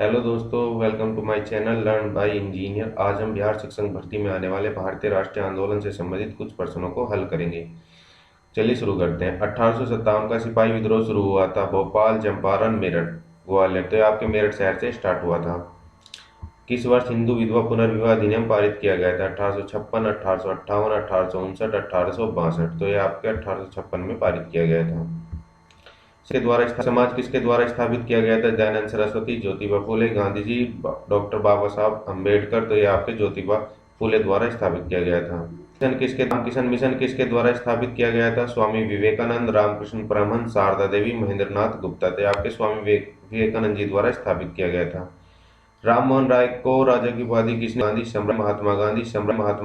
Hello दोस्तों, welcome to my channel learn by engineer. आज हम बिहार शिक्षक भर्ती में आने वाले भारतीय राष्ट्रीय आंदोलन से संबंधित कुछ प्रश्नों को हल करेंगे। चलिए शुरू करते हैं। 1857 का सिपाही विद्रोह शुरू हुआ था भोपाल, चंपारण, मेरठ, ग्वालियर। तो ये आपके मेरठ शहर से स्टार्ट हुआ था। किस वर्ष हिंदू विधवा पुनर्विवाह अधिनियम पारित किया गया था? 1856, 1858, 1859, 1862। तो ये आपके 1856 में पारित किया गया था। समाज किसके द्वारा स्थापित किया गया था? दयानंद सरस्वती, ज्योतिबा फूले, गांधी जी, डॉक्टर बाबा साहब अम्बेडकर। तो ये आपके ज्योतिबा फूले द्वारा स्थापित किया गया था। किशन मिशन किसके द्वारा स्थापित किया गया था? स्वामी विवेकानंद, रामकृष्ण परमहंस, शारदा देवी, महेंद्रनाथ गुप्ता। तो ये आपके स्वामी विवेकानंद जी द्वारा स्थापित किया गया था। राम मोहन राय को राजा की उपाधि किसने? गांधी सम्राट महात्मा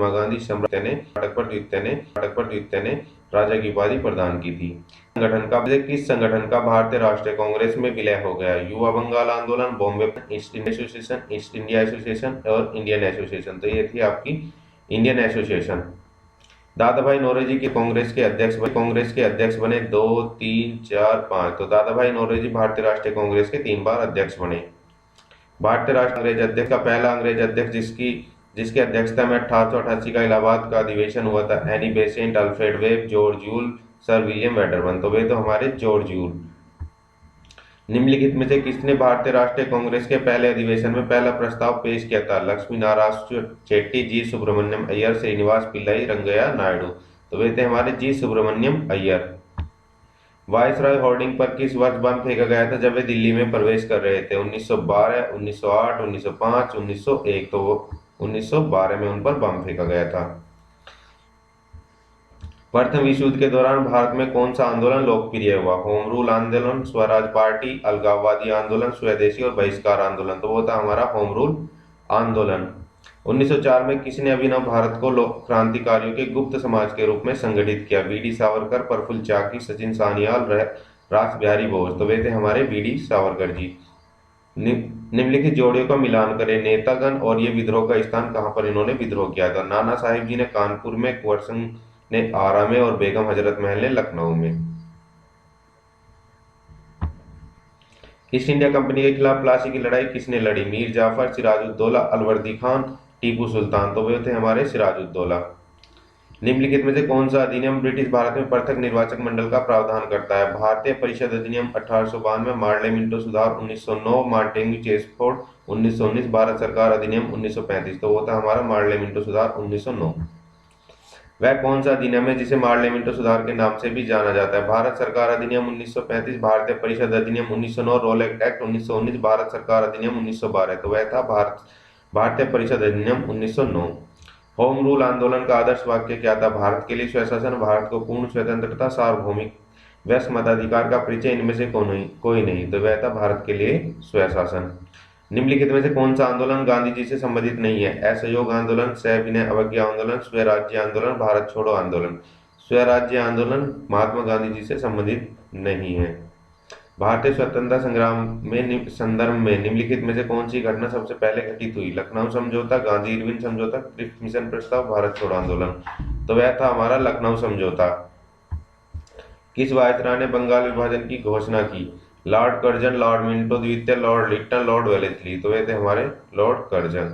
गांधी सम्राट ने नाटक पर द्वितीय ने राजा की उपाधि प्रदान की थी। किस संगठन का भारतीय राष्ट्रीय कांग्रेस में विलय हो गया? युवा बंगाल आंदोलन, Bombay east India association, east India association और इंडियन एसोसिएशन। तो ये थी आपकी इंडियन एसोसिएशन। दादा भाई नौरोजी के कांग्रेस के अध्यक्ष बने 2, 3, 4, 5। तो दादा भाई नौरोजी भारतीय राष्ट्रीय कांग्रेस के 3 बार अध्यक्ष बने। भारतीय राष्ट्रीय अंग्रेज अध्यक्ष का पहला अंग्रेज अध्यक्ष जिसकी अध्यक्षता में 1888 का इलाहाबाद का अधिवेशन हुआ था? Annie Besant, Alfred web, George Yule, sir William Wedderburn. तो वे तो हमारे जॉर्ज यूल। निम्नलिखित में से किसने भारतीय राष्ट्रीय कांग्रेस के पहले अधिवेशन में पहला प्रस्ताव पेश किया था? लक्ष्मी नारायण चेट्टी, जी सुब्रमण्यम अय्यर, श्रीनिवास पिल्लाई, रंगैया नायडू। तो वे थे हमारे जी सुब्रमण्यम अय्यर। वायसराय होर्डिंग पर किस वर्ष बम फेंका गया था जब वे दिल्ली में प्रवेश कर रहे थे? 1912, 1908, 1905, 1901। तो वो 1912 में उन पर बम फेंका गया था। प्रथम विश्व युद्ध के दौरान भारत में कौन सा आंदोलन लोकप्रिय हुआ? होम रूल आंदोलन, स्वराज पार्टी, अलगाववादी आंदोलन, स्वदेशी और बहिष्कार आंदोलन। तो वो था हमारा होम रूल आंदोलन। 1904 में किसने अभिनव भारत को लोक क्रांतिकारियों के गुप्त समाज के रूप में संगठित किया? वी डी सावरकर, प्रफुल्ल चाकी, सचिन सान्याल, रास बिहारी बोस। तो वे थे हमारे वी डी सावरकर जी। निम्नलिखित जोड़ियों का मिलान करें। नेतागण और ये विद्रोह का स्थान कहां पर इन्होंने विद्रोह किया था? नाना साहिब जी ने कानपुर में, कुंवर सिंह ने आरा में और बेगम हजरत महल ने लखनऊ में। ईस्ट इंडिया कंपनी के खिलाफ प्लासी की लड़ाई किसने लड़ी? मीर जाफर, सिराजुद्दौला, अलवर्दी खान, टीपू सुल्तान। तो वे थे हमारे सिराजुद्दौला। निम्नलिखित में से कौन सा अधिनियम ब्रिटिश भारत में पृथक निर्वाचक मंडल का प्रावधान करता है? भारतीय परिषद अधिनियम 1892, मार्ले मिंटो सुधार 1909, मार्टेन्यू चेम्सफोर्ड 1919, भारत सरकार अधिनियम 1935। तो वो था हमारा मार्ले मिंटो सुधार 1909। वह कौन सा अधिनियम है जिसे मार्ले मिंटो सुधार के नाम से भी जाना जाता है? भारत सरकार अधिनियम 1935, भारतीय परिषद अधिनियम 1909, रोल एक्ट 1919, भारत सरकार अधिनियम 1912। तो वह था भारतीय परिषद अधिनियम 1909। होम रूल आंदोलन का आदर्श वाक्य क्या था? भारत के लिए स्वशासन, भारत को पूर्ण स्वतंत्रता, सार्वभौमिक वैश्य मताधिकार का परिचय, इनमें से कोई नहीं। तो वह था भारत के लिए स्वशासन। निम्नलिखित में से कौन सा आंदोलन गांधी जी से संबंधित नहीं है? असहयोग आंदोलन, सविनय अवज्ञा आंदोलन, स्वराज्य आंदोलन, भारत छोड़ो आंदोलन। स्वराज्य आंदोलन महात्मा गांधी जी से संबंधित नहीं है। भारतीय स्वतंत्रता संग्राम में संदर्भ में निम्नलिखित में से कौन सी घटना सबसे पहले घटित हुई? लखनऊ समझौता, गांधी इरविन समझौता, क्रिप्स मिशन प्रस्ताव, भारत छोड़ो आंदोलन। तो वह था हमारा लखनऊ समझौता। किस वायसराय ने बंगाल विभाजन की घोषणा की? लॉर्ड कर्जन, लॉर्ड मिंटो द्वितीय, लॉर्ड लिट्टन, लॉर्ड वेलेस्ली। तो वे थे हमारे लॉर्ड कर्जन।